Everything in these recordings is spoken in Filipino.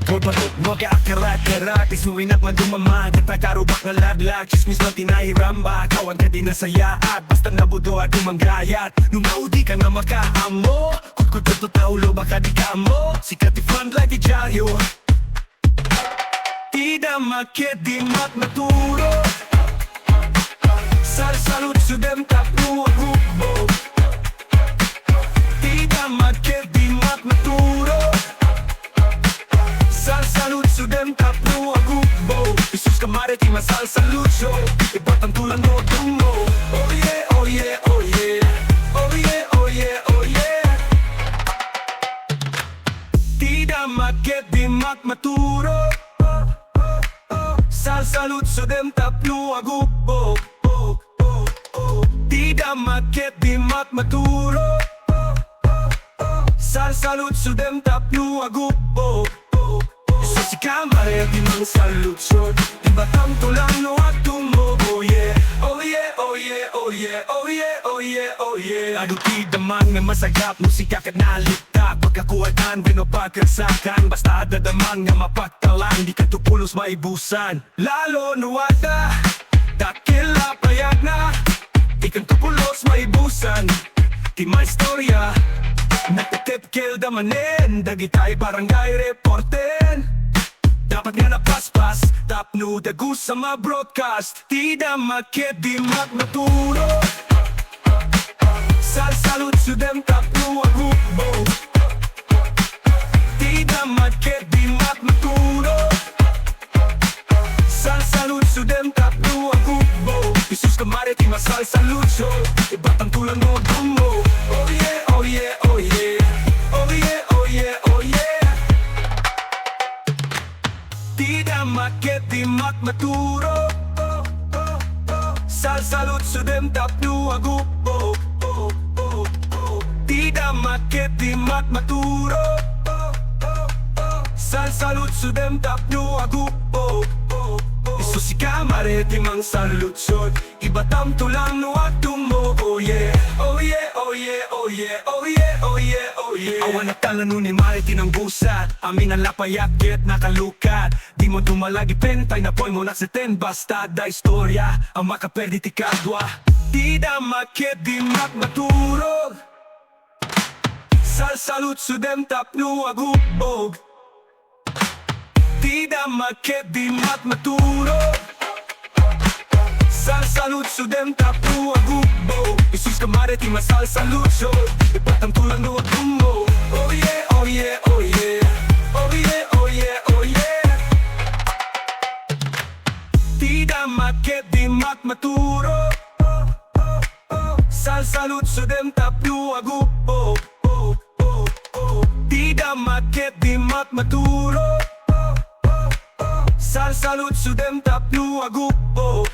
Pagpatot mo kay akarat-karat Isuwinak madumamag At pagkarubak na laglag Chismis mo tinahiramba Kawan ka din nasaya At basta nabudo at umanggayat Numaudi ka na makaamo Kutkut to taulo baka di ka mo Sikat i-front light i-dyaryo Tida makit di mat maturo Salud sudem tapu agubbo Tida makit di mat maturo Salud sudem tapu agubbo Isus ka maritima salud show Iba't ang tulang mo tungo Oh yeah, oh yeah, oh yeah Oh yeah, oh yeah, oh yeah Tida makit di mat maturo Salud sudem tapu agubbo Tida makit di mat maturo Salud sudem tapu agubbo Si kamare di mang salutsyon Iba't ang tulang no at tumo Oh yeah, oh yeah, oh yeah, oh yeah, oh yeah, oh yeah, oh yeah Adu tida man nga masagap musika kat nalitak Pagkakuwatan, binopagkersakan Basta adadaman nga mapagtalang Di ka tupulos maibusan Lalo nuwata Dakila payag na Di ka tupulos maibusan Di may istorya Nagtatipkil damanin Dagitay barangay reporten Dapat nga napaspas Tapno dagu sa mga broadcast Tida makit di mat maturo Salud sudem tapno agubbo Tida makit di mat maturo Salud sudem tapno agubbo Isus ka maritima salud show Iba't ang tulang mo dumo Oh yeah, oh yeah, oh yeah Oh yeah, oh yeah, oh yeah Tida makit di mat maturo Salud sudem tapno agubbo Tida makit di mat maturo Salud sudem tapno agubbo Isus ikamare di mang salutsyon Iba't ang tulang no at tumo Oh yeah, oh yeah, oh yeah, oh yeah, oh yeah, oh yeah, oh yeah Awan at talanunin maritin ang busat Amin ang lapayakit nakalukat Di mo dumalagi pentay na poy mo na sa ten Basta da istorya ang makaperdi ti kadwa Tida makit di mat maturog Salud sudem tapno agubbog Tida makit di mat maturo Salud sudem tapu agubbo Isus ka maritima salud show Iba't ang tulang no agummo Oh yeah, oh yeah, oh yeah Oh yeah, oh yeah, oh yeah Tida makit di mat maturo Salud sudem tapu agubbo Tida makit di mat maturo Salud sudem tapno agubbo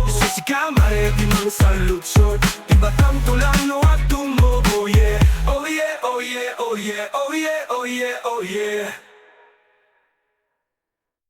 Isus ikamare di mang salutsyon Iba't ang tulang no at tumo Oh yeah, oh yeah, oh yeah, oh yeah, oh yeah, oh yeah, oh yeah